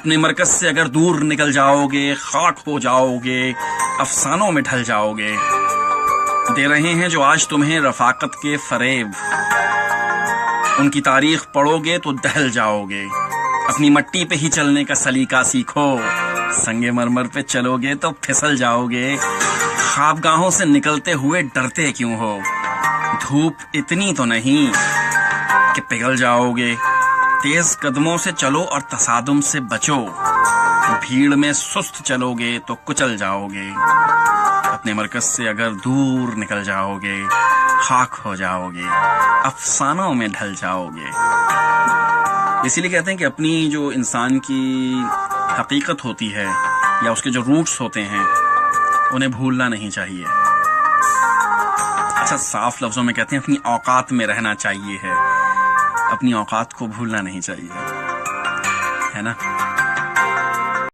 اپنے مرکز سے اگر دور نکل جاؤ گے خاک ہو جاؤ گے، افسانوں میں ڈھل جاؤ گے۔ دے رہے ہیں جو آج تمہیں رفاقت کے فریب، ان کی تاریخ پڑھو گے تو دہل جاؤ گے۔ اپنی مٹی پہ ہی چلنے کا سلیقہ سیکھو، سنگ مرمر پہ چلو گے تو پھسل جاؤ گے۔ خوابگاہوں سے نکلتے ہوئے ڈرتے کیوں ہو؟ دھوپ اتنی تو نہیں کہ پگھل جاؤ گے۔ تیز قدموں سے چلو اور تصادم سے بچو، بھیڑ میں سست چلو گے تو کچل جاؤ گے۔ اپنے مرکز سے اگر دور نکل جاؤ گے خاک ہو جاؤ گے، افسانوں میں ڈھل جاؤ گے۔ اسی لیے کہتے ہیں کہ اپنی جو انسان کی حقیقت ہوتی ہے یا اس کے جو روٹس ہوتے ہیں انہیں بھولنا نہیں چاہیے۔ اچھا صاف لفظوں میں کہتے ہیں اپنی اوقات میں رہنا چاہیے ہے، اپنی اوقات کو بھولنا نہیں چاہیے، ہے نا؟